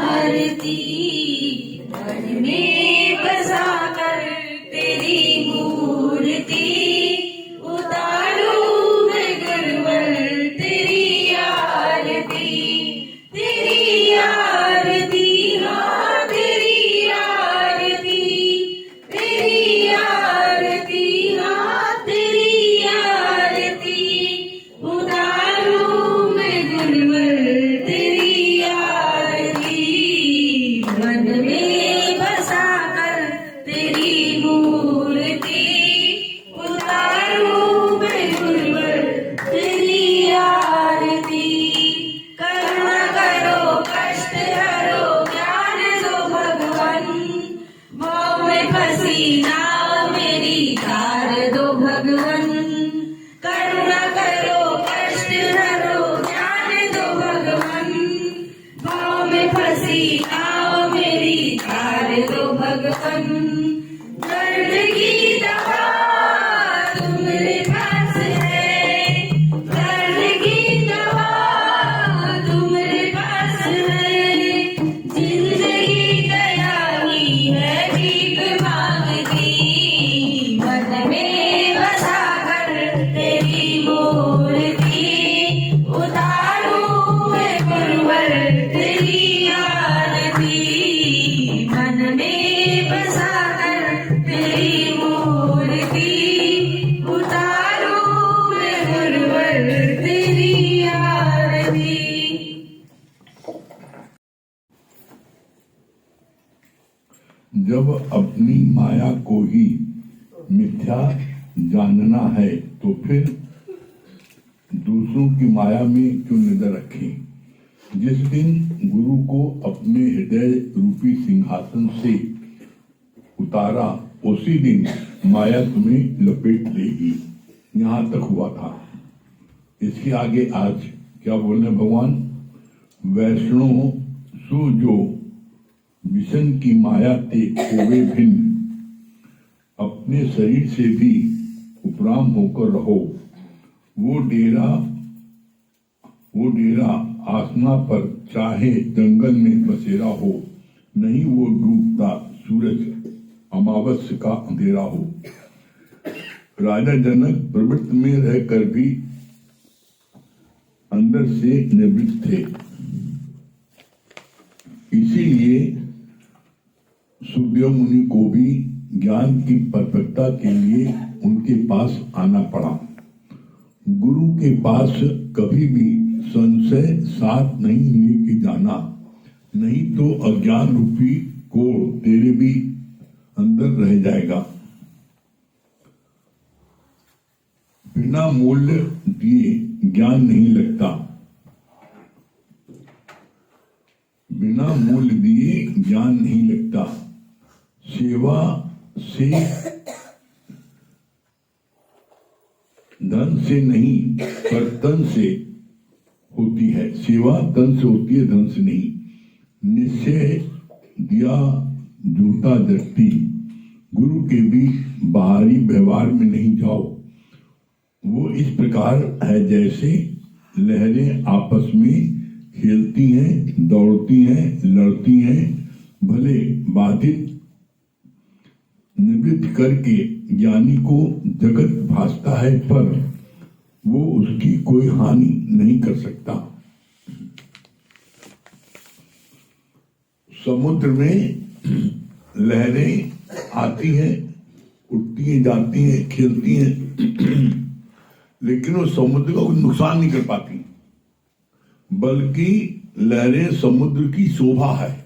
आरती, मन में बसा कर तेरी मूर्ति, उतारूं मैं गुरुवर तेरी आरती, तेरी आरती, हाँ तेरी आरती, तेरी आरती, हाँ तेरी आरती, उतारूं मैं गुरुवर तेरी आरती, मन में बसा कर तेरी मूर्ति, उतारूं मैं गुरुवर तेरी आरती। करुणा करो कष्ट हरो ज्ञान दो भगवन, मोह में फंसी नाव मेरी तार दो भगवन। करुणा करो कष्ट हरो ज्ञान दो भगवन, मोह में फंसी नाव मेरी तार दो भगवन। दर्द की दवा तुम्हारे पास है, दर्द की दवा तुम्हारे पास है, जिंदगी दयाली है भीख मांगती, मन में बसा कर तेरी मूर्ति, उतारूं मैं गुरुवर तेरी आरती, मन में बसा कर तेरी मूर्ति, उतारूं मैं गुरुवर तेरी आरती। जब अपनी माया को ही मिथ्या जानना है तो फिर दूसरों की माया में क्यों नजर रखें। जिस दिन गुरु को अपने हृदय रूपी सिंहासन से उतारा उसी दिन माया तुम्हें लपेट लेगी। यहाँ तक हुआ था। इसके आगे आज क्या बोलने भगवान, वैष्णो सुजो विषण की माया ते खोवे भिन्न, अपने शरीर से भी उपराम होकर रहो। वो डेरा आसना पर चाहे जंगल में बसेरा हो, नहीं वो डूबता सूरज अमावस्या का अंधेरा हो। राजा जनक प्रवृत्ति में रहकर भी अंदर से निवृत्त थे, इसीलिए सुखदेव मुनि को भी ज्ञान की परफेक्टता के लिए उनके पास आना पड़ा। गुरु के पास कभी भी संशय साथ नहीं लेके जाना, नहीं तो अज्ञान रूपी कोड़ तेरे भी अंदर रह जाएगा। बिना मूल्य दिए ज्ञान नहीं लगता, बिना मूल्य दिए ज्ञान नहीं लगता। सेवा से धन से नहीं पर तन से होती है। सेवा तन से होती है, धन से नहीं। निश्चय दिया जूता जट्टी, गुरु के भी बाहरी व्यवहार में नहीं जाओ। वो इस प्रकार है जैसे लहरें आपस में खेलती हैं, दौड़ती हैं, लड़ती हैं, भले बाधित निवृत्त करके ज्ञानी को जगत भासता है पर वो उसकी कोई हानि नहीं कर सकता। समुद्र में लहरें आती हैं, उठती हैं, जाती हैं, खेलती हैं, लेकिन वो समुद्र को नुकसान नहीं कर पाती, बल्कि लहरें समुद्र की शोभा है।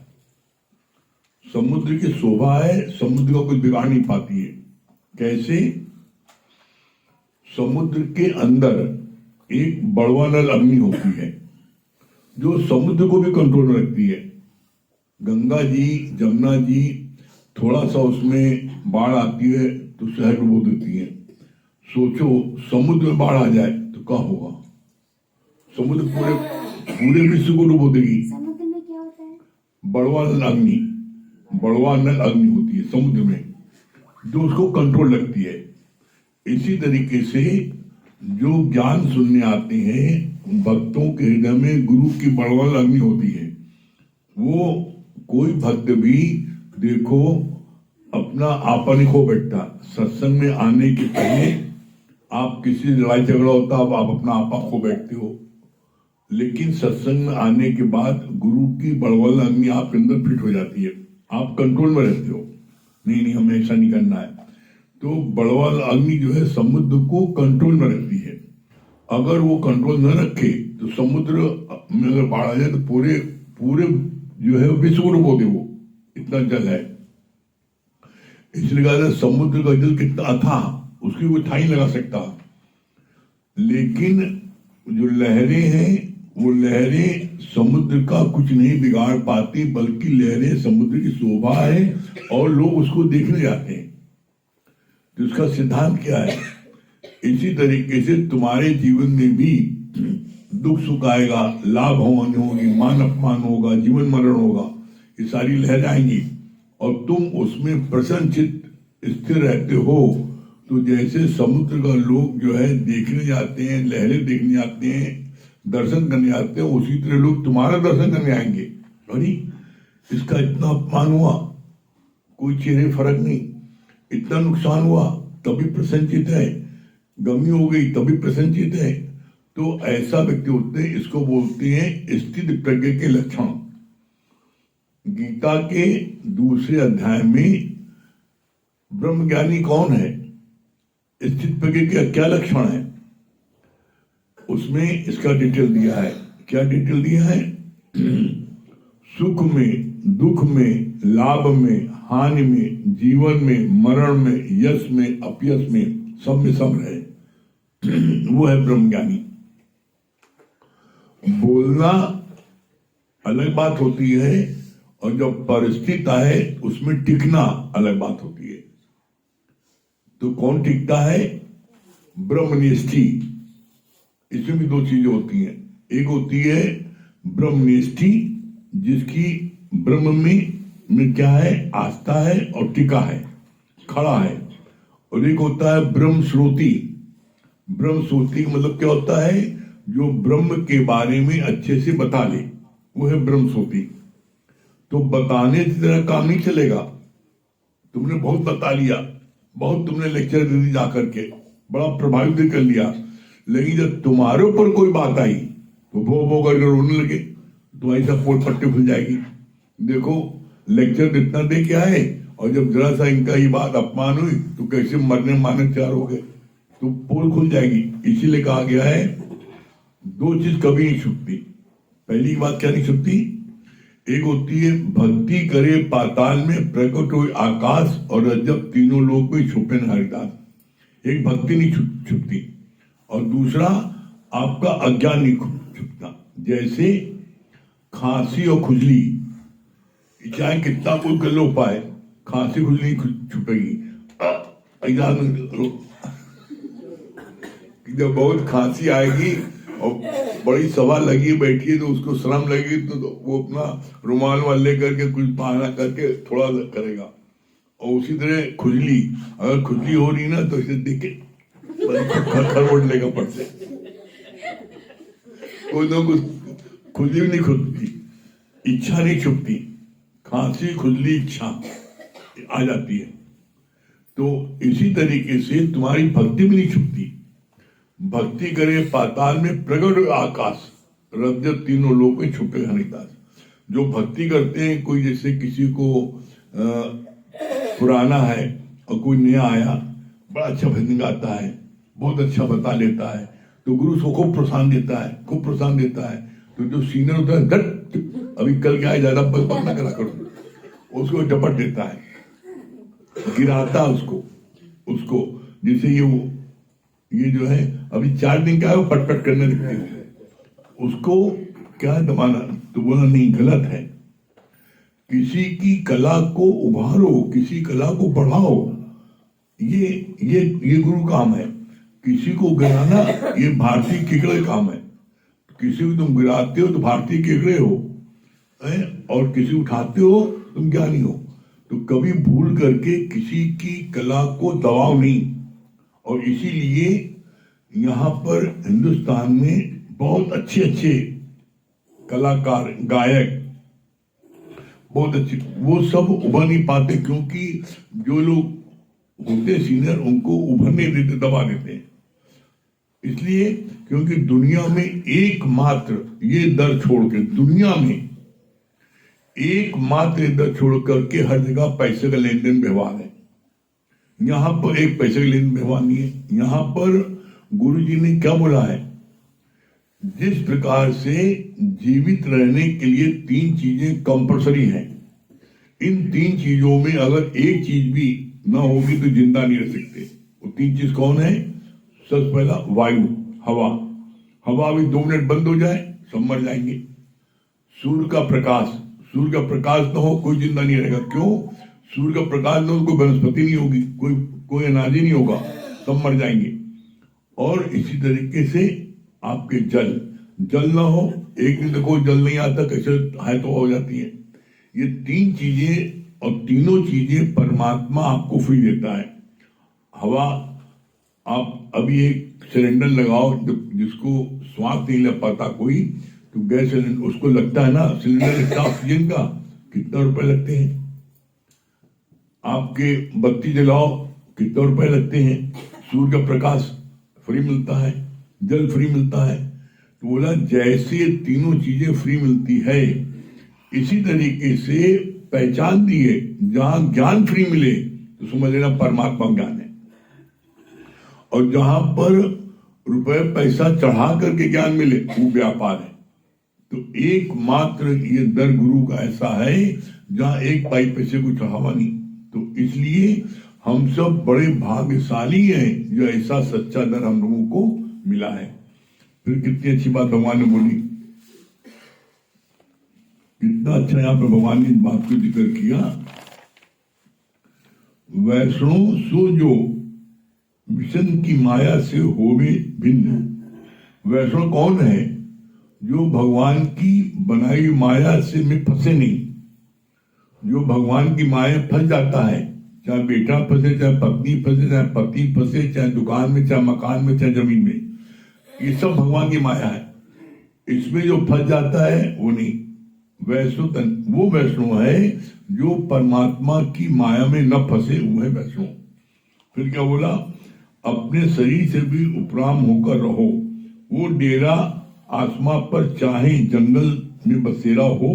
समुद्र की शोभा है, समुद्र को कोई बिगाड़ नहीं पाती है। कैसे? समुद्र के अंदर एक बड़वानल अग्नि होती है जो समुद्र को भी कंट्रोल में रखती है। गंगा जी, जमुना जी, थोड़ा सा उसमें बाढ़ आती है तो शहर डुबो देती है। सोचो समुद्र में बाढ़ आ जाए तो क्या होगा? समुद्र पूरे विश्व को डुबो देगी। समुद्र में क्या होता है? बड़वानल अग्नि, बड़वानल अग्नि होती है समुद्र में, जो उसको कंट्रोल रखती है। इसी तरीके से जो ज्ञान सुनने आते हैं, भक्तों के हृदय में गुरु की बड़वानल अग्नि होती है। वो कोई भक्त भी देखो अपना आपन खो बैठता। सत्संग में आने के पहले आप किसी से लड़ाई झगड़ा होता आप अपना आपा खो बैठते हो, लेकिन सत्संग में आने के बाद गुरु की बड़वल अग्नि आपके अंदर फिट हो जाती है, आप कंट्रोल में रहते हो। नहीं नहीं हमें ऐसा नहीं करना है। तो बड़वल अग्नि जो है समुद्र को कंट्रोल में रखती है। अगर वो कंट्रोल न रखे तो समुद्र में अगर बाढ़ आ जाए तो पूरे पूरे जो है विश्व को डुबो दे, वो इतना जल है। इसलिए कहा समुद्र का जल कितना अथाह, उसकी कोई ठाई लगा सकता, लेकिन जो लहरें हैं वो लहरें समुद्र का कुछ नहीं बिगाड़ पाती, बल्कि लहरें समुद्र की शोभा है और लोग उसको देखने जाते हैं। तो इसका सिद्धांत क्या है? इसी तरीके से तुम्हारे जीवन में भी दुख सुख आएगा, लाभ हानि होगी, मान अपमान होगा, जीवन मरण होगा, ये सारी लहरें आएंगी और तुम उसमें प्रसन्नचित्त स्थिर रहते हो। तो जैसे समुद्र का लोग जो है देखने जाते हैं, लहरें देखने जाते हैं, दर्शन करने जाते हैं, उसी तरह लोग तुम्हारा दर्शन करने आएंगे। अरे इसका इतना अपमान हुआ, कोई चेहरे फर्क नहीं, इतना नुकसान हुआ तभी प्रसन्नचित्त है, गमी हो गई तभी प्रसन्नचित्त है। तो ऐसा व्यक्ति होते हैं, इसको बोलते हैं स्थित प्रज्ञ के लक्षण। गीता के दूसरे अध्याय में ब्रह्मज्ञानी कौन है, स्थित प्रज्ञ के क्या लक्षण है, उसमें इसका डिटेल दिया है। क्या डिटेल दिया है? सुख में, दुख में, लाभ में, हानि में, जीवन में, मरण में, यश में, अपयश में, सब में सब रहे। वो है ब्रह्मज्ञानी। बोलना अलग बात होती है और जब परिस्थिति आए उसमें टिकना अलग बात होती है। तो कौन टिकता है? ब्रह्मनिष्ठी। इसमें भी दो चीजें होती हैं। एक होती है ब्रह्मनिष्ठी, जिसकी ब्रह्म में क्या है, आस्था है और टिका है, खड़ा है। और एक होता है ब्रह्म श्रोती। ब्रह्म श्रोती का मतलब क्या होता है? जो ब्रह्म के बारे में अच्छे से बता ले, वो है ब्रह्म श्रोती। तो बताने से तेरा काम नहीं चलेगा। तुमने बहुत बता लिया, बहुत तुमने लेक्चर दे दी जाकर के, बड़ा प्रभावित कर लिया, लेकिन जब तुम्हारे ऊपर कोई बात आई तो भो करके रोने लगे, तुम्हारी सब पोट पट्टी खुल जाएगी। देखो लेक्चर इतना दे के आए और जब जरा सा इनका ये बात अपमान हुई तो कैसे मरने मारने तैयार हो गए, तो पोल खुल जाएगी। इसीलिए कहा गया है दो चीज कभी नहीं छुपती। पहली बात क्या नहीं छुपती? एक होती है भक्ति करे पाताल में प्रकट हो आकाश, और जब तीनों लोग में छुपे न हरिदास। एक भक्ति नहीं छुपती, और दूसरा आपका अज्ञान नहीं छुपता। जैसे खांसी और खुजली, चाहे कितना कोई कर लो उपाय, खांसी खुजली नहीं छुपेगी। जब बहुत खांसी आएगी और बड़ी सभा लगी बैठी है तो उसको शर्म लगेगी तो वो अपना रुमाल वाल लेकर के कुछ बहाना करके थोड़ा करेगा। और उसी तरह खुजली, अगर खुजली हो रही ना तो इसे देख के खरवट लेगा पड़ से। कोई ना कुछ खुजली भी नहीं खुलती, इच्छा नहीं छुपती। खांसी खुजली इच्छा आ जाती है। तो इसी तरीके से तुम्हारी भक्ति भी नहीं छुपती। भक्ति करे पाताल में प्रगट आकाश, रब जब तीनों लोग में छुपे हरिदास। जो भक्ति करते हैं, कोई जैसे किसी को पुराना है और कोई नया आया, बड़ा अच्छा भजन गाता है, बहुत अच्छा बता लेता है, तो गुरु उसको खूब प्रोत्साहन देता है, खूब प्रोत्साहन देता है। तो जो सीनियर होता है, गट अभी कल क्या है, ज्यादा बक ना करा करो, उसको झपट देता है, गिराता उसको जैसे ये जो है अभी 4 दिन का है, वो पटपट करने लगते हैं। उसको क्या दबाना, तो बोला नहीं, गलत है। किसी की कला को उभारो, किसी कला को बढ़ाओ, ये गुरु काम है। किसी को गिराना ये भारतीय केकड़े काम है। किसी को तुम गिराते हो तो भारतीय केकड़े हो, और किसी उठाते हो तुम ज्ञानी हो। तो कभी भूल करके किसी की कला को दबाओ नहीं। और इसीलिए यहाँ पर हिंदुस्तान में बहुत अच्छे कलाकार, गायक बहुत अच्छी, वो सब उभर नहीं पाते क्योंकि जो लोग होते सीनियर उनको उभरने देते, दबा देते हैं। इसलिए क्योंकि दुनिया में एकमात्र ये दर छोड़ के, दुनिया में एकमात्र दर छोड़ करके हर जगह पैसे का लेन देन व्यवहार है। यहां पर एक पैसे का लेन देन व्यवहार नहीं है। यहां पर गुरु जी ने क्या बोला है, जिस प्रकार से जीवित रहने के लिए 3 चीजें कंपलसरी हैं, इन 3 चीजों में अगर एक चीज भी ना होगी तो जिंदा नहीं रह सकते। वो 3 चीज कौन है? सबसे पहला वायु, हवा। हवा भी 2 मिनट बंद हो जाए सब मर जाएंगे। सूर्य का प्रकाश, सूर्य का प्रकाश ना हो कोई जिंदा नहीं रहेगा। क्यों? सूर्य का प्रकाश ना हो कोई वनस्पति नहीं होगी, कोई अनाज ही नहीं होगा, सब मर जाएंगे। और इसी तरीके से आपके जल ना हो, एक दिन देखो जल नहीं आता, कैसे है तो हो जाती है। ये 3 चीजें और तीनों चीजें परमात्मा आपको फ्री देता है। हवा, आप अभी एक सिलेंडर लगाओ, जिसको श्वास नहीं ले पाता कोई, तो गैस सिलेंडर उसको लगता है ना, सिलेंडर लगता है ऑक्सीजन का, कितना रुपए लगते हैं। आपके बत्ती जलाओ, कितना रुपए लगते हैं। सूर्य का प्रकाश फ्री मिलता है, जल फ्री मिलता है। तो बोला जैसे तीनों चीजें फ्री मिलती है, इसी तरीके से पहचान दी है। जहां ज्ञान फ्री मिले तो समझ लेना परमात्मा ज्ञान है, और जहां पर रुपए पैसा चढ़ा करके ज्ञान मिले वो व्यापार है। तो एकमात्र ये दर गुरु का ऐसा है जहां एक पाई पैसे को चढ़ावा नहीं। तो इसलिए हम सब बड़े भाग्यशाली हैं जो ऐसा सच्चा दर हम लोगों को मिला है। फिर कितनी अच्छी बात भगवान ने बोली, कितना अच्छा यहाँ पे भगवान ने इस बात को जिक्र किया। वैष्णो सो जो विष्णु की माया से होवे भिन्न। वैष्णव कौन है? जो भगवान की बनाई माया से में फंसे नहीं। जो भगवान की माया फंस जाता है, चाहे बेटा फंसे, चाहे पत्नी फंसे, चाहे पति फंसे, चाहे दुकान में, चाहे मकान में, चाहे जमीन में, ये सब भगवान की माया है। इसमें जो फंस जाता है वो नहीं। वैष्णव वो वैष्णव है जो परमात्मा की माया में न फंसे, वो है वैष्णव। फिर क्या बोला? अपने शरीर से भी उपराम होकर रहो। वो डेरा आसमां पर चाहे जंगल में बसेरा हो,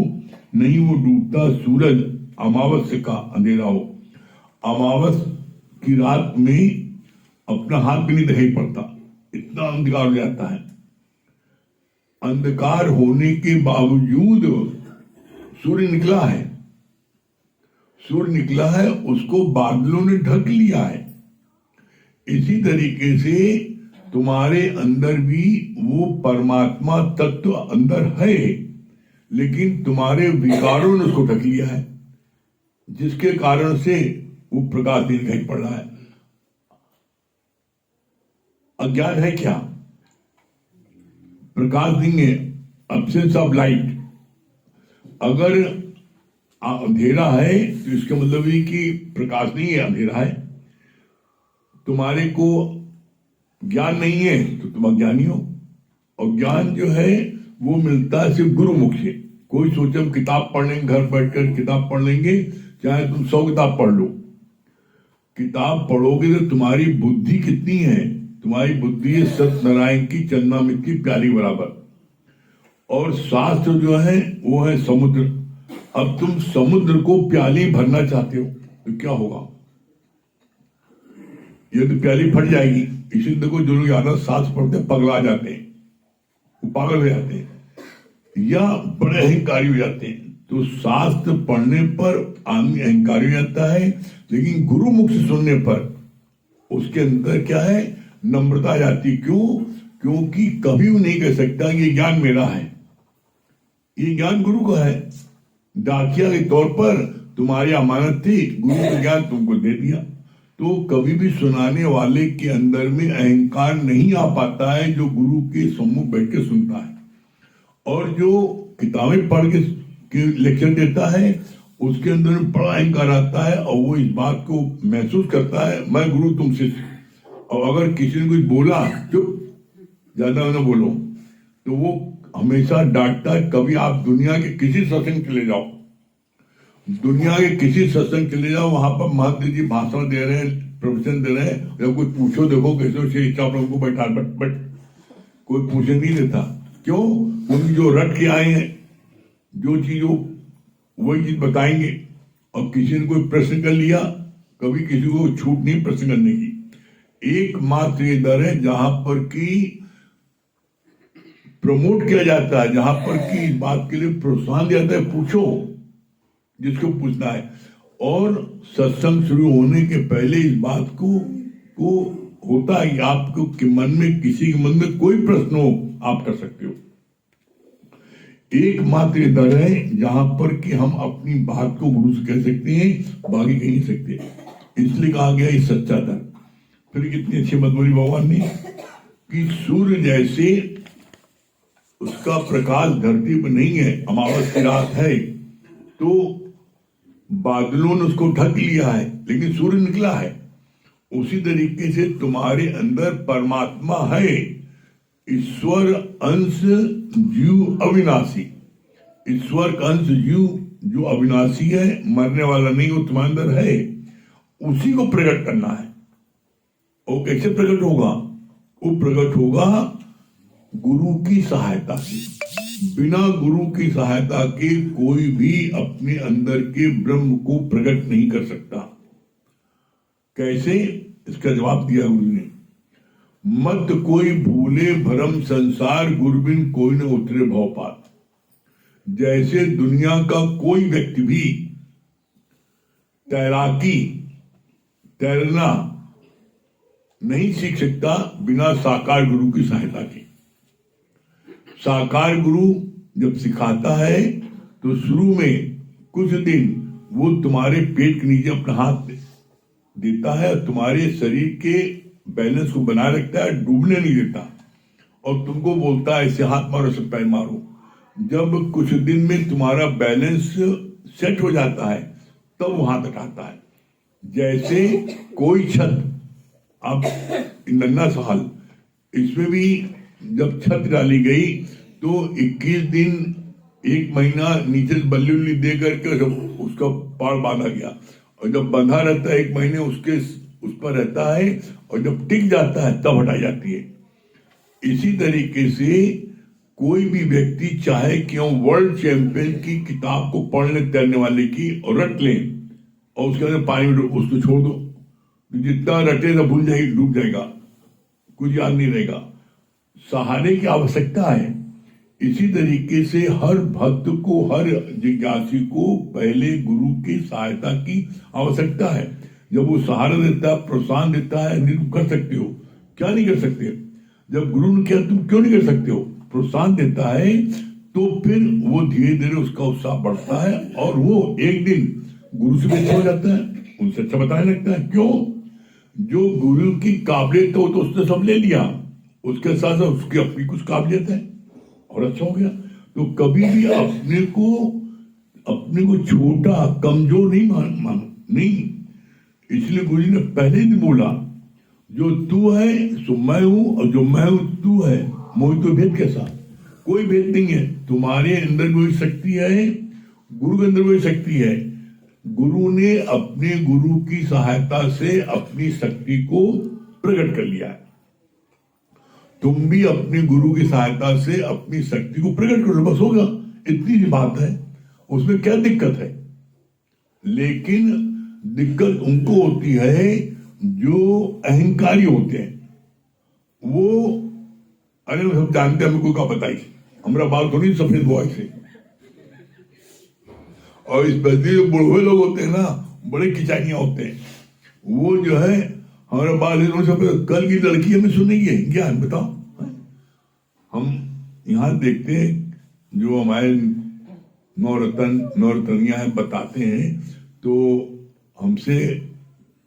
नहीं वो डूबता सूरज अमावस्या का अंधेरा हो। अमावस की रात में अपना हाथ भी नहीं दिखाई पड़ता, इतना अंधकार हो जाता है। अंधकार होने के बावजूद सूर्य निकला है, सूर्य निकला है, उसको बादलों ने ढक लिया है। इसी तरीके से तुम्हारे अंदर भी वो परमात्मा तत्व अंदर है, लेकिन तुम्हारे विकारों ने उसको ढक लिया है, जिसके कारण से वो प्रकाश नहीं दिखाई पड़ रहा है। अज्ञान है क्या? प्रकाश नहीं है, एब्सेंस ऑफ लाइट। अगर अंधेरा है तो इसका मतलब ये कि प्रकाश नहीं है, अंधेरा है। तुम्हारे को ज्ञान नहीं है तो तुम अज्ञानी हो, और ज्ञान जो है वो मिलता है सिर्फ गुरुमुख से। कोई सोचे हम किताब पढ़ लेंगे, घर बैठकर किताब पढ़ लेंगे, चाहे तुम 100 किताब पढ़ लो, किताब पढ़ोगे तो तुम्हारी बुद्धि कितनी है? तुम्हारी बुद्धि है सत्यनारायण की चंद्रमित की प्याली बराबर। और शास्त्र जो है वो है समुद्र। अब तुम समुद्र को प्याली भरना चाहते हो तो क्या होगा? ये तो प्याली फट जाएगी। इसी देखो जो लोग ज्यादा सांस पढ़ते पगला जाते हैं, वो पागल हो जाते हैं या बड़े अहंकारी हो जाते हैं। तो शास्त्र पढ़ने पर आदमी अहंकारी हो जाता है, लेकिन गुरु मुख से सुनने पर उसके अंदर क्या है? नम्रता आ जाती। क्यों? क्योंकि कभी वो नहीं कह सकता ये ज्ञान मेरा है, ये ज्ञान गुरु का है। डाकिया के तौर पर तुम्हारी अमानत थी, गुरु का ज्ञान तुमको दे दिया। तो कभी भी सुनाने वाले के अंदर में अहंकार नहीं आ पाता है, जो गुरु के सम्मुख बैठ के सुनता है। और जो किताबें पढ़ के लेक्चर देता है उसके अंदर में बड़ा अहंकार आता है, और वो इस बात को महसूस करता है मैं गुरु तुमसे। और अगर किसी ने कुछ बोला, चुप, ज्यादा ना बोलो, तो वो हमेशा डांटता है। कभी आप दुनिया के किसी सत्संग चले जाओ, दुनिया के किसी सत्संग चले जाओ, वहां पर महंत जी भाषण दे रहे हैं, प्रवचन दे रहे हैं, जब कोई पूछो देखो कैसे से आप लोगों को बैठा, बट कोई पूछे नहीं देता। क्यों? उनकी जो रट के आए हैं, जो चीज वही चीज बताएंगे। और किसी ने कोई प्रश्न कर लिया, कभी किसी को छूट नहीं प्रश्न करने की। एकमात्र ये दर है जहां पर कि प्रमोट किया जाता है, जहां पर कि इस बात के लिए प्रोत्साहन दिया जाता है, पूछो जिसको पूछना है। और सत्संग शुरू होने के पहले इस बात को होता है कि आपको के मन में, किसी के मन में कोई प्रश्न हो, आप कर सकते हो। एकमात्र दर है जहां पर कि हम अपनी बात को गुरु से कह सकते हैं, बाकी कह नहीं सकते। इसलिए कहा गया ये सच्चा दर। फिर कितनी अच्छी बात बोली भगवान ने कि सूर्य जैसे उसका प्रकाश धरती पर नहीं है, अमावस की रात है तो बादलों ने उसको ढक लिया है, लेकिन सूर्य निकला है। उसी तरीके से तुम्हारे अंदर परमात्मा है, ईश्वर अंश जीव अविनाशी। ईश्वर का अंश जीव जो अविनाशी है, मरने वाला नहीं, वो तुम्हारे अंदर है। उसी को प्रकट करना है। और कैसे प्रकट होगा? वो प्रकट होगा गुरु की सहायता से। बिना गुरु की सहायता के कोई भी अपने अंदर के ब्रह्म को प्रकट नहीं कर सकता। कैसे? इसका जवाब दिया गुरु ने, मत कोई भूले भरम संसार, गुरबिन कोई न उतरे भवपात। जैसे दुनिया का कोई व्यक्ति भी तैरना नहीं सीख सकता बिना साकार गुरु की सहायता के। साकार गुरु जब सिखाता है तो शुरू में कुछ दिन वो तुम्हारे पेट के नीचे अपना हाथ देता है और तुम्हारे शरीर के बैलेंस को बनाए रखता है, डूबने नहीं देता। और तुमको बोलता है ऐसे हाथ मारो, ऐसे पैर मारो। जब कुछ दिन में तुम्हारा बैलेंस सेट हो जाता है तब वो हाथ हटाता है। जैसे कोई छत, अब नन्ना सवाल, इसमें भी जब छत डाली गई तो 21 दिन, 1 महीना नीचे बल्ली उल्ली दे करके उसका पाड़ बांधा गया। और जब बंधा रहता है 1 महीने उस पर रहता है, और जब टिक जाता है तब हटाई जाती है। इसी तरीके से कोई भी व्यक्ति चाहे क्यों वर्ल्ड चैंपियन की किताब को पढ़ ले, तैरने वाले की, और रट ले और उसके अंदर पानी में उसको छोड़ दो, जितना रटेगा भूल जाएगी, डूब जाएगा, कुछ याद नहीं रहेगा। सहारे की आवश्यकता है। इसी तरीके से हर भक्त को, हर जिज्ञासी को पहले गुरु की सहायता की आवश्यकता है। जब वो सहारा देता है, प्रोत्साहन देता है, नहीं तुम कर सकते हो, क्या नहीं कर सकते? जब गुरु ने किया तुम क्यों नहीं कर सकते हो, प्रोत्साहन देता है, तो फिर वो धीरे धीरे उसका उत्साह बढ़ता है और वो एक दिन गुरु से अच्छा हो जाता है, उनसे अच्छा बताने लगता है। क्यों? जो गुरु की काबिलियत हो तो उसने सब ले लिया, उसके साथ साथ उसकी अपनी कुछ काबिलियत है और अच्छा हो गया। तो कभी भी अपने को छोटा कमजोर नहीं मानो, नहीं। इसलिए गुरु जी ने पहले ही बोला, जो तू है सो मैं हूं, और जो मैं हूं तू है, मोहि तो भेद कैसा? कोई भेद नहीं है। तुम्हारे अंदर कोई शक्ति है, गुरु के अंदर कोई शक्ति है। गुरु ने अपने गुरु की सहायता से अपनी शक्ति को प्रकट कर लिया है। तुम भी अपने गुरु की सहायता से अपनी शक्ति को प्रकट करो, बस होगा। इतनी सी बात है, उसमें क्या दिक्कत है? लेकिन दिक्कत उनको होती है जो अहंकारी होते हैं। वो अरे हम जानते हैं, हमको क्या बताई, हमारा बाल थोड़ी सफेद हुआ इसे। और इस बदली जो बुढ़े लोग होते हैं ना, बड़े किचानियां होते हैं, वो जो है हमारा बाल सफेद, कल की लड़की हमें सुनेगी ज्ञान बताओ। हम यहाँ देखते हैं जो हमारे नौरतनिया है बताते हैं, तो हमसे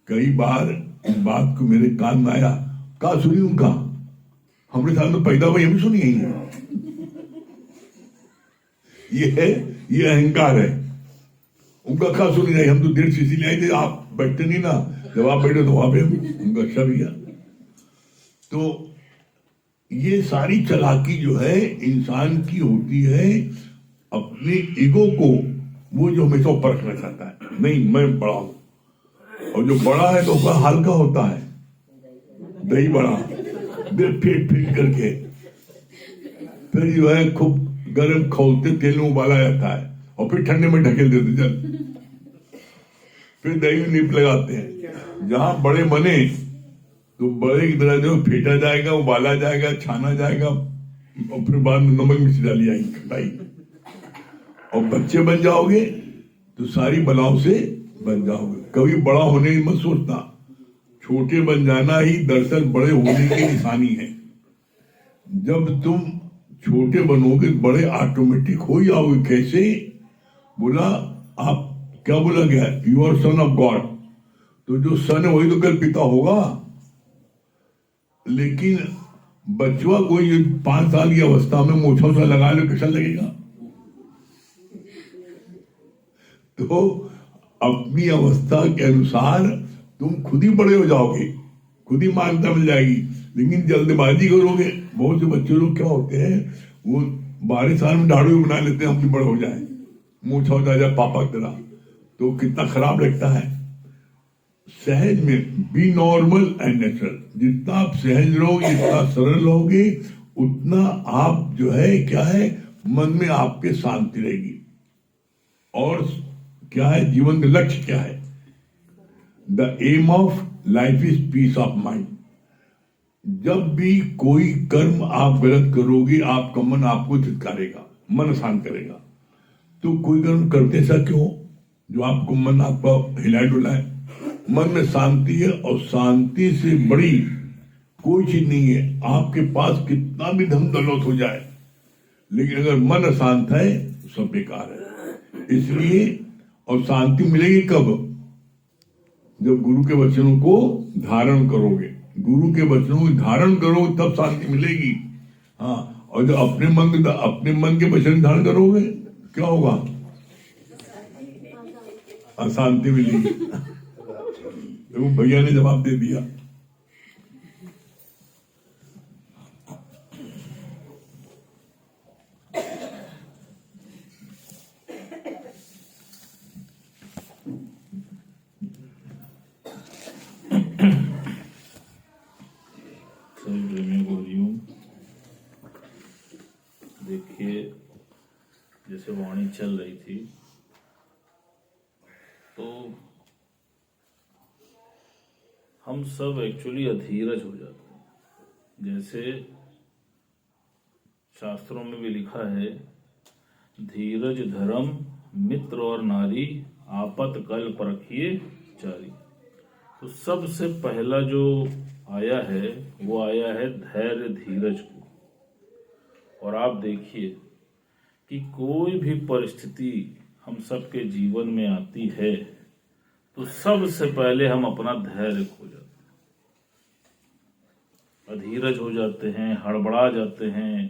कई बार इस बात को मेरे कान में आया, का सुनी उनका, हमारे साथ तो पैदा हुई, हमें सुनी ही नहीं। ये अहंकार है। उनका का सुनी नहीं, हम तो 1.5 सीसी ले आए थे, आप बैठते नहीं ना, जब आप बैठे तो वहां पे उनका अच्छा भी गया। तो ये सारी चालाकी जो है इंसान की होती है, अपने ईगो को वो जो हमेशा परखना चाहता है, नहीं मैं बड़ा हूं। और जो बड़ा है तो उसका हल्का होता है, दही बड़ा फेंक फेंक करके, फिर जो है खूब गर्म खौलते तेल में उबाला जाता है और फिर ठंडे में ढकेल देते चल, फिर दही में नीप लगाते हैं। जहां बड़े बने तो बड़े की तरह जो फेंटा जाएगा, उबाला जाएगा, छाना जाएगा और फिर बाद में नमक मिर्च डाली जाएगी, खटाई। और बच्चे बन जाओगे तो सारी बलाओं से बन जाओगे। कभी बड़ा होने की मत सोचना, छोटे बन जाना ही दरअसल बड़े होने की निशानी है। जब तुम छोटे बनोगे बड़े ऑटोमेटिक हो जाओगे। कैसे? बोला, आप क्या बोला गया? You are son of God. तो जो सन है वही तो कल पिता होगा। लेकिन बचवा कोई 5 साल की अवस्था में मोछा सा लगा लो, कैसा लगेगा? तो अपनी अवस्था के अनुसार तुम खुद ही बड़े हो जाओगे, खुद ही मान्यता मिल जाएगी। लेकिन जल्दबाजी करोगे। बहुत से बच्चे लोग क्या होते हैं, वो 12 साल में दाढ़ी बना लेते हैं, हम भी बड़े हो जाए, मूछा हो जाए पापा की तरह, तो कितना खराब लगता है। सहज में बी नॉर्मल एंड नेचुरल। जितना आप सहज रहोगे, जितना सरल रहोगे, उतना आप जो है क्या है, मन में आपके शांति रहेगी। और क्या है जीवन का लक्ष्य क्या है? The aim of life is peace of mind. जब भी कोई कर्म आप गलत करोगे, आपका मन आपको धिक्कारेगा, मन शांत करेगा। तो कोई कर्म करते ऐसा क्यों जो आपको मन आपका हिलाए डुलाए? मन में शांति है, और शांति से बड़ी कोई चीज नहीं है। आपके पास कितना भी धन दौलत हो जाए, लेकिन अगर मन अशांत है तो सब बेकार है। इसलिए, और शांति मिलेगी कब? जब गुरु के वचनों को धारण करोगे। गुरु के वचनों को धारण करोगे तब शांति मिलेगी। हाँ, और जब अपने मन के वचन धारण करोगे क्या होगा? अशांति मिलेगी। तो भैया ने जवाब दे दिया। सभी प्रेमियों को हरिओम। देखिए, जैसे वाणी चल रही थी तो हम सब एक्चुअली अधीरज हो जाते हैं। जैसे शास्त्रों में भी लिखा है, धीरज धर्म मित्र और नारी, आपत कल परखिए चारी। तो सबसे पहला जो आया है वो आया है धैर्य धीरज को। और आप देखिए कि कोई भी परिस्थिति हम सबके जीवन में आती है तो सबसे पहले हम अपना धैर्य खो जाते हैं, अधीरज हो जाते हैं, हड़बड़ा जाते हैं,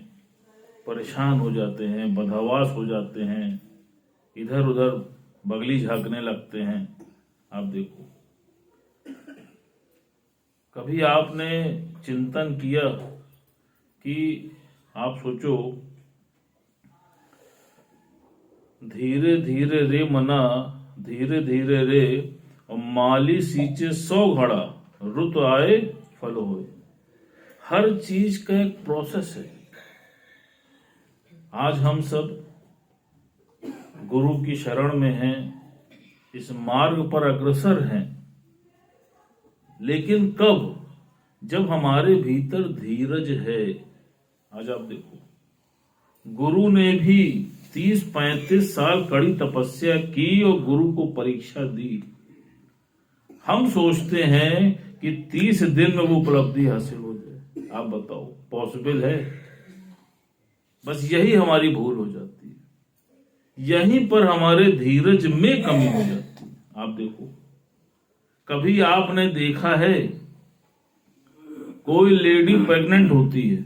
परेशान हो जाते हैं, बदहवास हो जाते हैं, इधर उधर बगली झांकने लगते हैं। आप देखो, कभी आपने चिंतन किया कि आप सोचो, धीरे धीरे रे मना, धीरे धीरे रे, और माली सींचे 100 घड़ा, रुत आए फल होए। हर चीज का एक प्रोसेस है। आज हम सब गुरु की शरण में हैं, इस मार्ग पर अग्रसर हैं, लेकिन कब? जब हमारे भीतर धीरज है। आज आप देखो, गुरु ने भी 30-35 साल कड़ी तपस्या की और गुरु को परीक्षा दी। हम सोचते हैं कि 30 दिन में वो उपलब्धि हासिल हो जाए। आप बताओ, पॉसिबल है? बस यही हमारी भूल हो जाती है, यहीं पर हमारे धीरज में कमी हो जाती है। आप देखो, कभी आपने देखा है कोई लेडी प्रेग्नेंट होती है,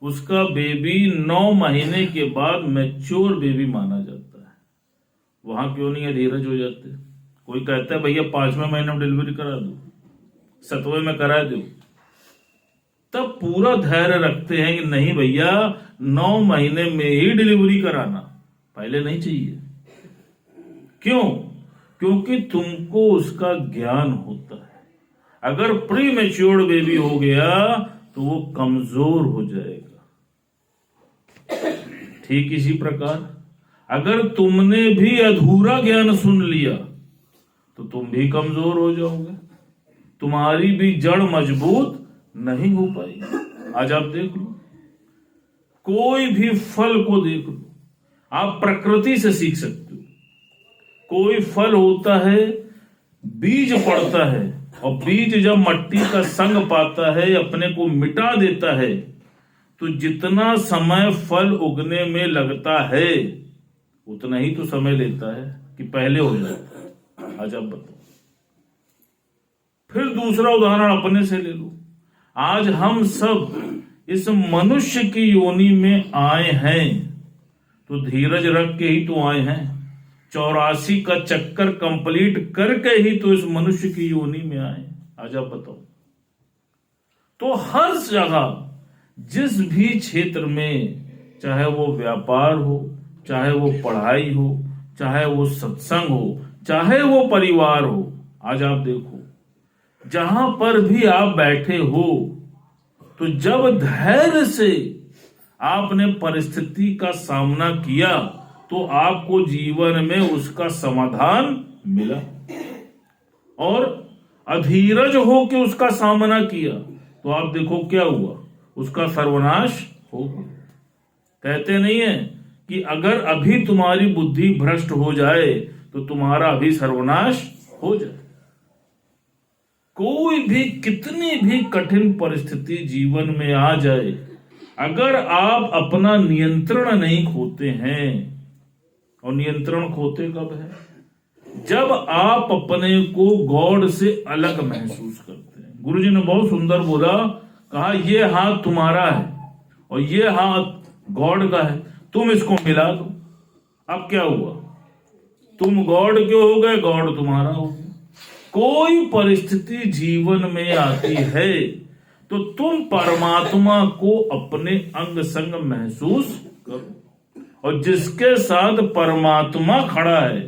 उसका बेबी 9 महीने के बाद मैच्योर बेबी माना जाता है। वहां क्यों नहीं धीरज हो जाते? कोई कहता है भैया 5वें महीने में डिलीवरी करा दो, 7वें में करा दो, तब पूरा धैर्य रखते हैं कि नहीं भैया 9 महीने में ही डिलीवरी कराना, पहले नहीं चाहिए। क्यों? क्योंकि तुमको उसका ज्ञान होता है। अगर प्री मैच्योर्ड बेबी हो गया तो वो कमजोर हो जाएगा। ठीक इसी प्रकार अगर तुमने भी अधूरा ज्ञान सुन लिया तो तुम भी कमजोर हो जाओगे, तुम्हारी भी जड़ मजबूत नहीं हो पाएगी। आज आप देख लो, कोई भी फल को देख लो, आप प्रकृति से सीख सकते हो। कोई फल होता है, बीज पड़ता है, और बीज जब मट्टी का संग पाता है, अपने को मिटा देता है, तो जितना समय फल उगने में लगता है उतना ही तो समय लेता है कि पहले हो जाए। आज आप बताओ। फिर दूसरा उदाहरण अपने से ले लो। आज हम सब इस मनुष्य की योनि में आए हैं तो धीरज रख के ही तो आए हैं। 84 का चक्कर कंप्लीट करके ही तो इस मनुष्य की योनि में आए। आज आप बताओ। तो हर जगह जिस भी क्षेत्र में, चाहे वो व्यापार हो, चाहे वो पढ़ाई हो, चाहे वो सत्संग हो, चाहे वो परिवार हो, आज आप देखो जहां पर भी आप बैठे हो तो जब धैर्य से आपने परिस्थिति का सामना किया तो आपको जीवन में उसका समाधान मिला, और अधीरज हो के उसका सामना किया तो आप देखो क्या हुआ, उसका सर्वनाश हो गया। कहते नहीं है कि अगर अभी तुम्हारी बुद्धि भ्रष्ट हो जाए तो तुम्हारा अभी सर्वनाश हो जाए। कोई भी कितनी भी कठिन परिस्थिति जीवन में आ जाए, अगर आप अपना नियंत्रण नहीं खोते हैं, और नियंत्रण खोते कब है? जब आप अपने को गॉड से अलग महसूस करते हैं। गुरुजी ने बहुत सुंदर बोला, कहा ये हाथ तुम्हारा है और ये हाथ गॉड का है, तुम इसको मिला दो। अब क्या हुआ? तुम गॉड के हो गए, गॉड तुम्हारा हो गया। कोई परिस्थिति जीवन में आती है तो तुम परमात्मा को अपने अंग संग महसूस करो, और जिसके साथ परमात्मा खड़ा है,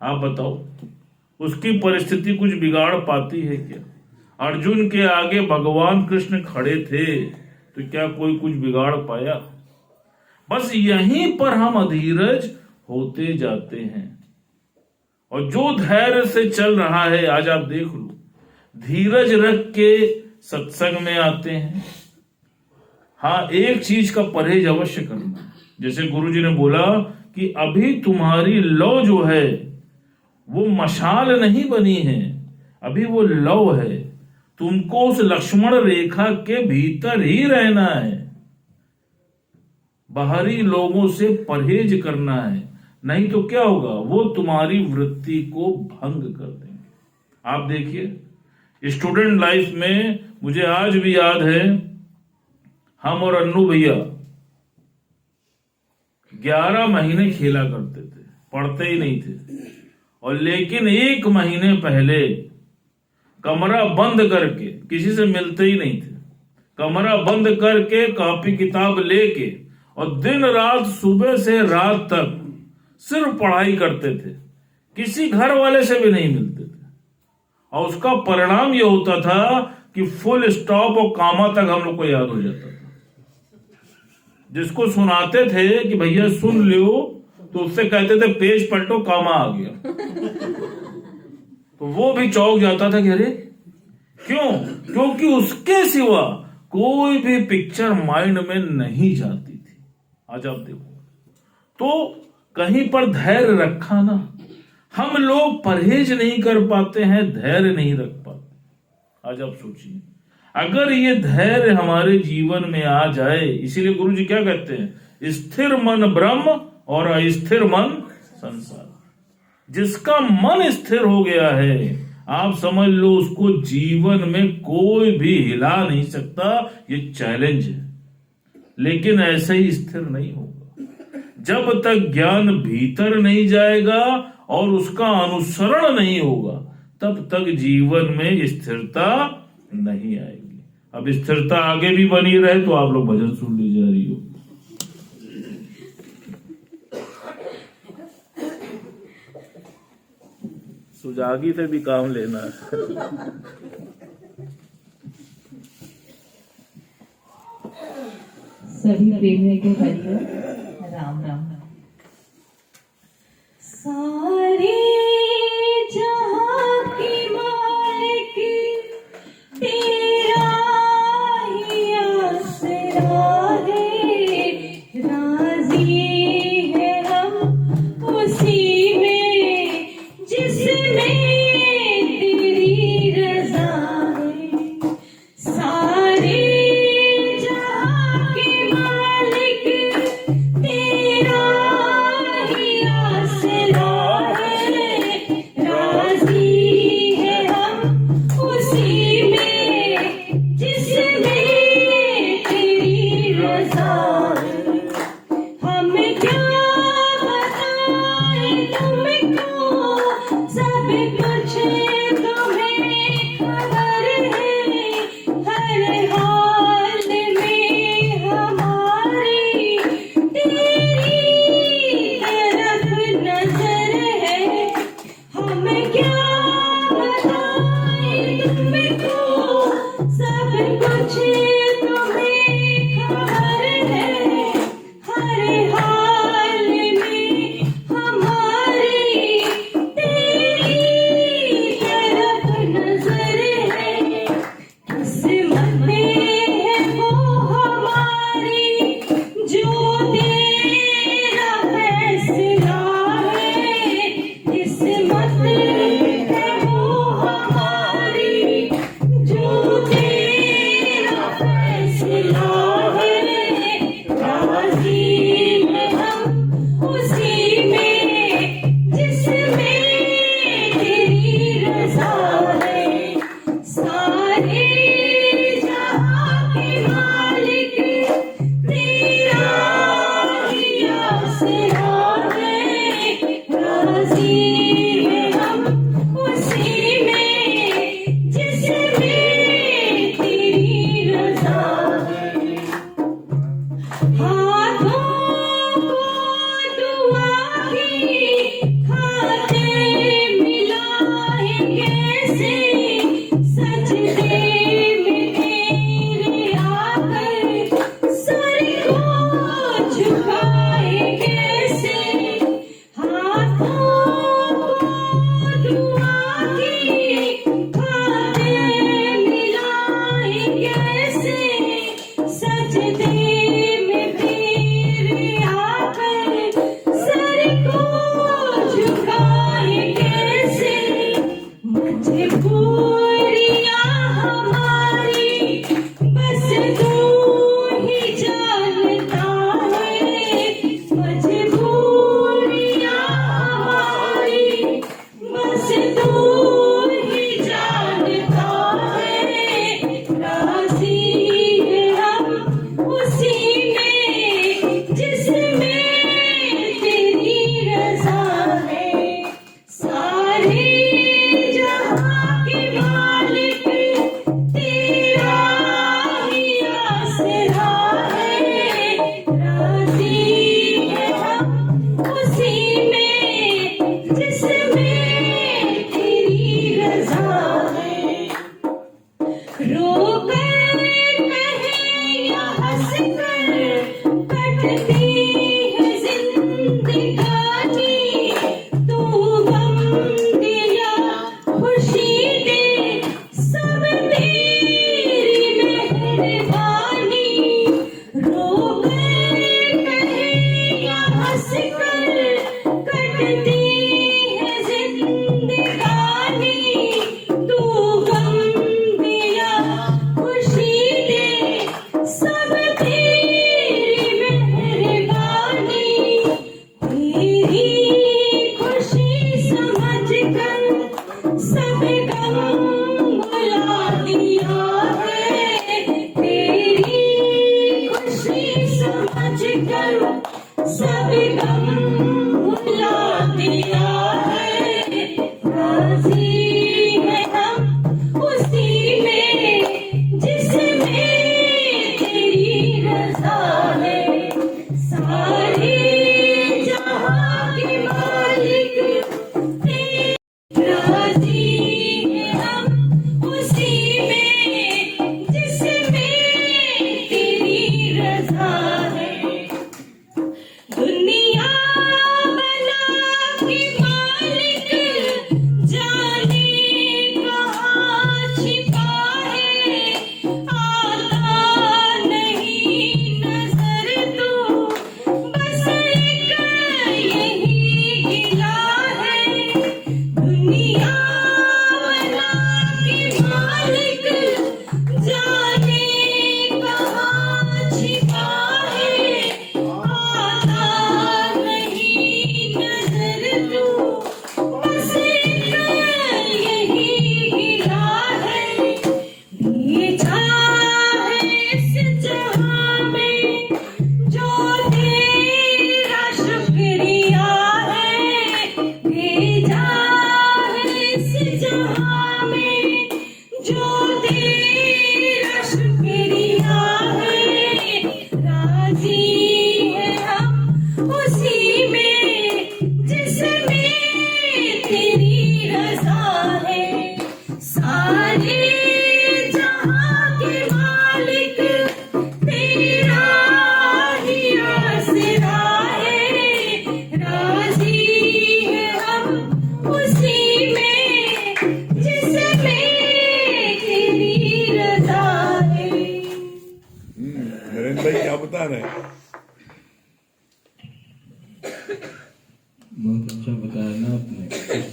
आप बताओ उसकी परिस्थिति कुछ बिगाड़ पाती है क्या? अर्जुन के आगे भगवान कृष्ण खड़े थे तो क्या कोई कुछ बिगाड़ पाया? बस यहीं पर हम अधीरज होते जाते हैं। और जो धैर्य से चल रहा है, आज आप देख लो, धीरज रख के सत्संग में आते हैं। हाँ, एक चीज का परहेज अवश्य करना। जैसे गुरुजी ने बोला कि अभी तुम्हारी लौ जो है वो मशाल नहीं बनी है, अभी वो लौ है। तुमको उस लक्ष्मण रेखा के भीतर ही रहना है, बाहरी लोगों से परहेज करना है, नहीं तो क्या होगा, वो तुम्हारी वृत्ति को भंग कर देंगे। आप देखिए स्टूडेंट लाइफ में, मुझे आज भी याद है, हम और अन्नू भैया 11 महीने खेला करते थे, पढ़ते ही नहीं थे। और लेकिन 1 महीने पहले कमरा बंद करके, किसी से मिलते ही नहीं थे, कमरा बंद करके कॉपी किताब लेके और दिन रात, सुबह से रात तक सिर्फ पढ़ाई करते थे, किसी घर वाले से भी नहीं मिलते थे। और उसका परिणाम यह होता था कि फुल स्टॉप और कामा तक हम लोग को याद हो जाता था। जिसको सुनाते थे कि भैया सुन लो, तो उससे कहते थे पेज पलटो, कामा आ गया। तो वो भी चौंक जाता था कि अरे क्यों? क्योंकि उसके सिवा कोई भी पिक्चर माइंड में नहीं जाती थी। आज आप देखो, तो कहीं पर धैर्य रखा ना। हम लोग परहेज नहीं कर पाते हैं, धैर्य नहीं रख पाते। आज आप सोचिए, अगर ये धैर्य हमारे जीवन में आ जाए, इसीलिए गुरु जी क्या कहते हैं, स्थिर मन ब्रह्म और अस्थिर मन संसार। जिसका मन स्थिर हो गया है, आप समझ लो उसको जीवन में कोई भी हिला नहीं सकता। ये चैलेंज है। लेकिन ऐसे ही स्थिर नहीं होगा जब तक ज्ञान भीतर नहीं जाएगा और उसका अनुसरण नहीं होगा, तब तक जीवन में स्थिरता नहीं आएगी। अब स्थिरता आगे भी बनी रहे तो आप लोग भजन सुन लीजिए। हरि ओम। सुजागी से भी काम लेना है। सभी प्रेमियों को हरिओम राम राम। सारे जहां की मालिक तेरा ही आसरा है, राजी है हम उसी में जिसमें तेरी रजा है। सारे जहां के मालिक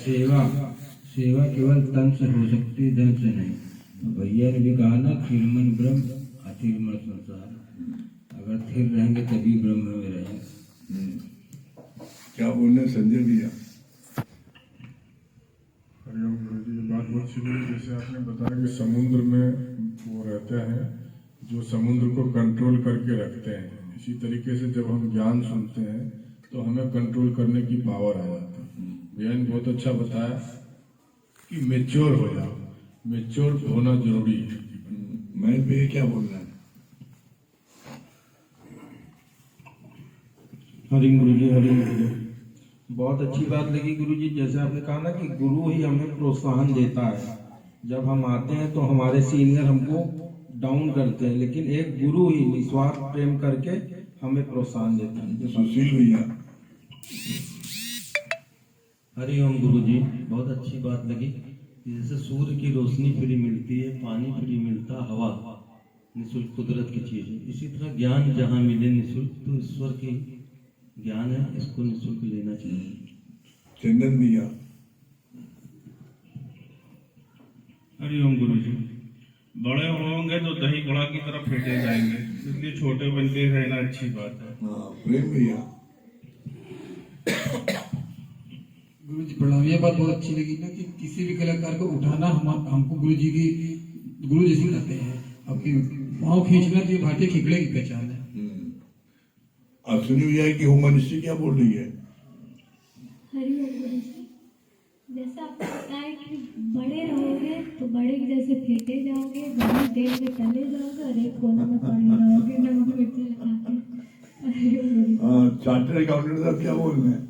सेवा सेवा केवल तन से हो सकती है, धन से नहीं। भैया ने भी कहा ना, थिर मन ब्रह्म अथिर मन संसार। अगर थिर रहेंगे तभी ब्रह्म में रहेंगे। क्या बोलने संजय भैया? हरिओम गुरु जी, ये बात बहुत अच्छी लगी। जैसे आपने बताया कि समुद्र में वो रहते हैं जो समुद्र को कंट्रोल करके रखते हैं, इसी तरीके से जब हम ज्ञान सुनते हैं तो हमें कंट्रोल करने की पावर आ जाती है। भैया ने बहुत अच्छा बताया कि मेच्योर हो जाओ, मेच्योर होना जरूरी है। मैं भैया क्या बोल रहा है? हरि गुरु जी, हरि गुरु जी, बहुत अच्छी बात लगी गुरु जी। जैसे आपने कहा ना कि गुरु ही हमें प्रोत्साहन देता है। जब हम आते हैं तो हमारे सीनियर हमको डाउन करते हैं, लेकिन एक गुरु ही निस्वार्थ प्रेम करके हमें प्रोत्साहन देता है। सुशील भैया। हरि ओम गुरु जी, बहुत अच्छी बात लगी। जैसे सूर्य की रोशनी फ्री मिलती है, पानी फ्री मिलता, हवा निःशुल्क कुदरत की चीज है, इसी तरह ज्ञान जहाँ मिले निःशुल्क, तो ईश्वर की ज्ञान है, इसको निःशुल्क लेना चाहिए। चंदन भैया। हरिओम गुरु जी, बड़े होंगे तो दही बड़ा की तरफ फेंटे जाएंगे, इसलिए छोटे बनते रहना अच्छी बात है। हाँ, प्रेम भैया। गुरु जी प्रणाम। ये बात बहुत अच्छी लगी ना कि किसी भी कलाकार को उठाना हमको गुरु जी की गुरु जी सिखाते हैं। आपकी पाँव खींचना तो ये भारतीय खिकड़े की पहचान है। आप सुनी भैया कि होम मिनिस्ट्री क्या बोल रही है? हरिओम गुरु जी, जैसे आपको पता है कि बड़े रहोगे तो बड़े के जैसे फेंटे जाओगे, बड़ी तेल में तले जाओगे और एक कोने में पड़े रहोगे नमक मिर्ची लगा के। हरिओम गुरु जी। चार्टर्ड अकाउंटेंट साहब क्या बोल रहे हैं?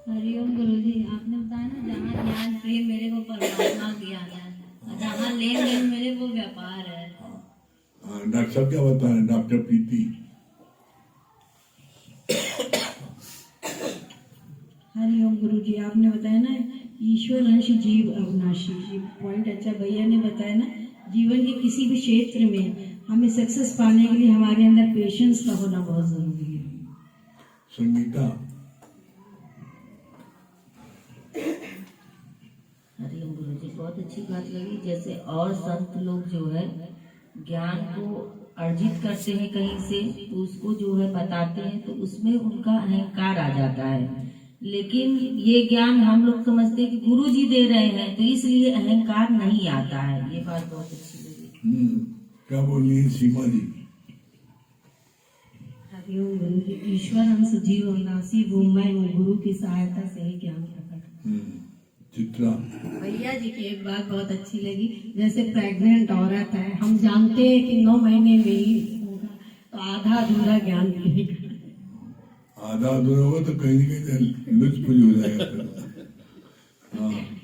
हरिओम गुरु जी, आपने बताया ना, जहाँ ज्ञान प्रेम मेरे को परमात्मा दिया है, और जहाँ लेन देन मेरे को व्यापार है। डॉक्टर साहब क्या बता रहे हैं? डॉक्टर प्रीति। हरिओम गुरु जी, आपने बताया ना ईश्वर अंश जीव अविनाशी। ये पॉइंट अच्छा भैया ने बताया ना, जीवन के किसी भी क्षेत्र में हमें सक्सेस पाने के लिए हमारे अंदर पेशेंस का होना बहुत जरूरी है। संगीता। हरिओम गुरु जी, बहुत अच्छी बात लगी। जैसे और संत लोग जो है ज्ञान को अर्जित करते हैं कहीं से, तो उसको जो है बताते हैं, तो उसमें उनका अहंकार आ जाता है। लेकिन ये ज्ञान हम लोग समझते हैं कि गुरु जी दे रहे हैं, तो इसलिए अहंकार नहीं आता है। ये बात बहुत अच्छी लगी। क्या बोल रही है सीमा जी? हरिओम गुरु जी, ईश्वर अंश जीव अविनाशी, वो मैं हूँ, गुरु की सहायता से ही ज्ञान प्रकट। चित्रा। भैया जी की एक बात बहुत अच्छी लगी। जैसे प्रेग्नेंट औरत है, हम जानते हैं कि 9 महीने में ही होगा, तो आधा अधूरा ज्ञान मिलेगा। आधा अधूरा होगा तो कहीं न कहीं लुत्फ हो जाएगा।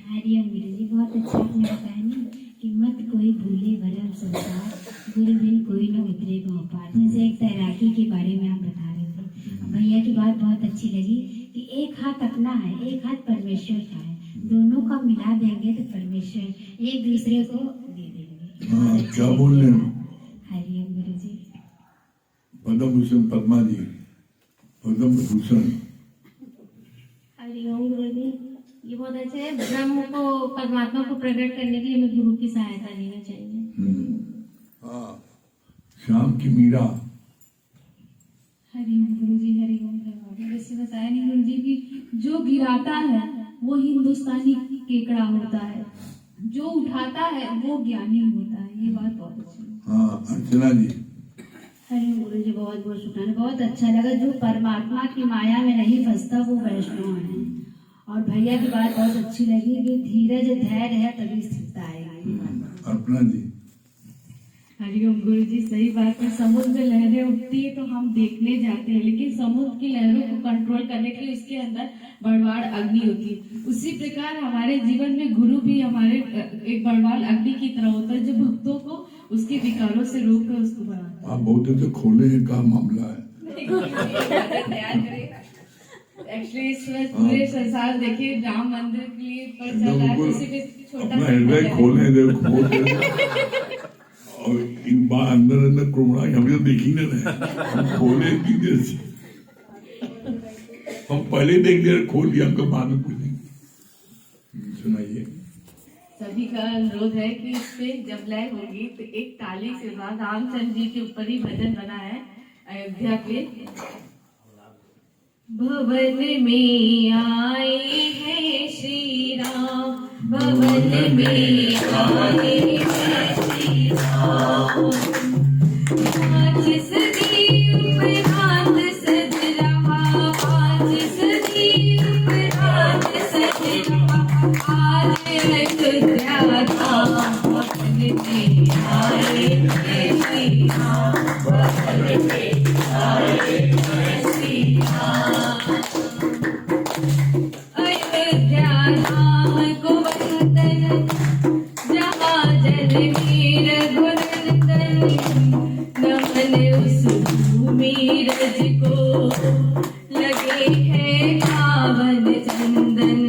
हरिओम गुरु जी, बहुत अच्छा आपने बताया ना कि मत कोई भूले भरम संसार, गुरु बिन कोई न उतरे पाँव पार। जैसे एक तैराकी के बारे में आप बता रहे थे, भैया की बात बहुत अच्छी लगी कि एक हाथ अपना है, एक हाथ परमेश्वर का है, दोनों का मिला देंगे तो परमेश्वर एक दूसरे को दे देंगे। क्या बोल रहे हैं? हरिओम गुरु जी। पद्म भूषण पद्मा जी, पद्म भूषण। हरिओम गुरु जी, ये बहुत अच्छा है। ब्रह्म को, परमात्मा को प्रकट करने के लिए हमें गुरु की सहायता लेना चाहिए। हाँ, शाम की मीरा। हरिओम गुरु जी, हरिओम। जैसे बताया नहीं गुरु जी कि जो गिराता है वो हिंदुस्तानी केकड़ा होता है, जो उठाता है वो ज्ञानी होता है। ये बात बहुत अच्छी है। हाँ, अर्चना जी। हरिओम गुरु जी, बहुत बहुत शुक्राना, बहुत अच्छा लगा। जो परमात्मा की माया में नहीं फंसता वो वैष्णव है। और भैया की बात बहुत अच्छी लगी कि धीरज धैर्य है तभी स्थिरता आएगी। अर्पणा जी। हरिओम गुरु जी, सही बात है। समुद्र में लहरें उठती है तो हम देखने जाते हैं, लेकिन समुद्र की लहरों को कंट्रोल करने के लिए उसके अंदर बड़वाड़ अग्नि होती है। उसी प्रकार हमारे जीवन में गुरु भी हमारे एक बड़वाड़ अग्नि की तरह होता है, जो भक्तों को उसके विकारों से रोक कर उसको बढ़ाता है। आप बहुत अच्छे खोले का मामला है। एक्चुअली इस वक्त पूरे संसार देखिए राम मंदिर के लिए पर चल रहा है, उसी पे छोटा अपना हृदय खोले, देखो और इन बार अंदर अंदर कुमड़ा हम तो देख ही ना रहे, हम खोले की जैसे हम पहले देख लिया, खोल दिया, हमको बाद में पूछेंगे। सुनाइए। सभी का अनुरोध है कि इस पे जब लय होगी तो एक ताली के बाद रामचंद्र जी के ऊपर ही भजन बना है अयोध्या पे। भवन में आए हैं श्री राम, भवन में आए हैं श्री राम। पाँच सदी उपरांत सज रहा, पाँच सदी उपरांत सज रहा, आज अयोध्या धाम भवन में आए हैं श्री राम, भवन में आए हैं श्री राम। अयोध्या धाम को वंदन, जहाँ जन्मे रघुनंदन, नमन उस भूमि रज को लगे है पावन चंदन,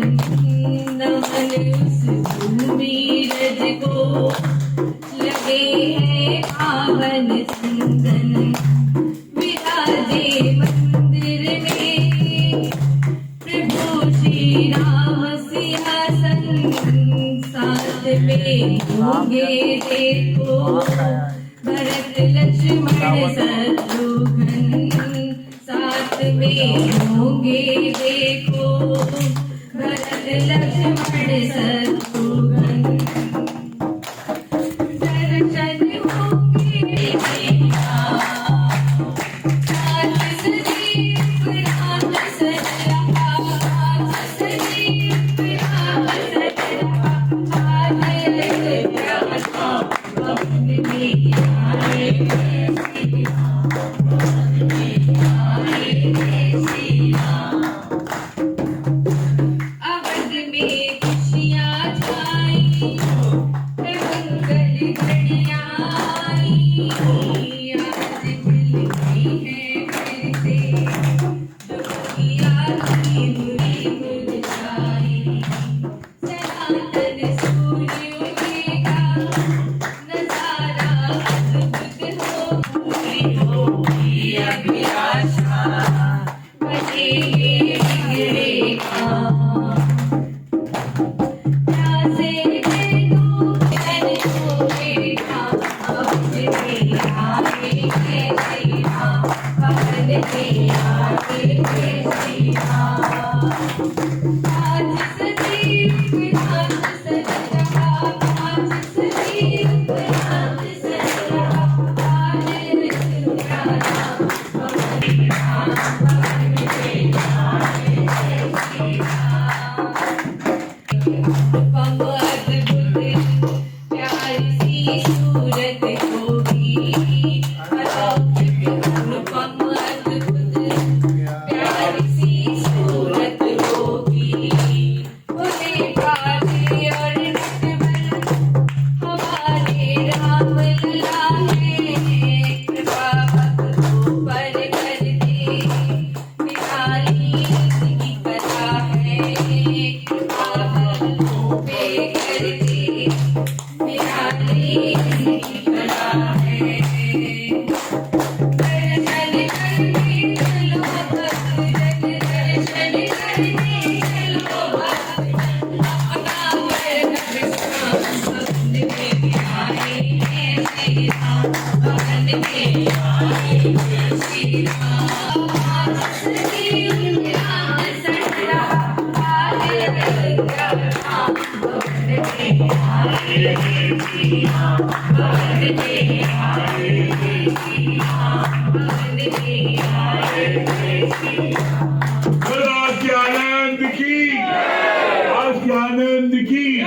नमन उस भूमि रज को लगे है पावन चंदन। विराजे मंदिर में प्रभु श्री राम सिंहासन, साथ में होंगे देखो भरत लक्ष्मण शत्रुघ्न, साथ में होंगे देखो भरत लक्ष्मण शत्रुघ्न। दर्शन होंगे अवध में खुशियाँ छाई, मंगल घड़ियाँ आई, आज खिल गई है फिर से दुनिया की बुरी मुरझाई। सनातन सूर्य उगेगा, नजारा अद्भुत होगी अभिलाषा, बनेंगे बिगड़े काम। प्यासे के दो जन होएगा, भवन में आए हैं श्री राम, भवन में आए हैं श्री राम। पाँच सदी उपरांत सज रहा, पाँच सदी उपरांत सज रहा, आज अयोध्या धाम भवन में आए हैं श्री राम। अनुपम अद्भुत प्यारी सी सूरत होगी, अलौकिक अनुपम अद्भुत प्यारी सी सूरत होगी। बोले काजी और नटवर हमारे राम लला है, कृपा भक्तों पर कर दे, निराली इसकी कथा है, कृपा भक्तों पे कर दे, निराली इसकी कथा है। दर्शन करने चलो भक्तजन, दर्शन करने चलो भक्तजन, अपना वरदान भवन में आए हैं श्री राम, भवन में आए हैं श्री राम। सदी उपरांत सज रहा, आज अयोध्या धाम भवन में आए हैं श्री राम, भवन में आए हैं श्री राम, भवन में आए हैं श्री राम। आनंद की, आनंद की।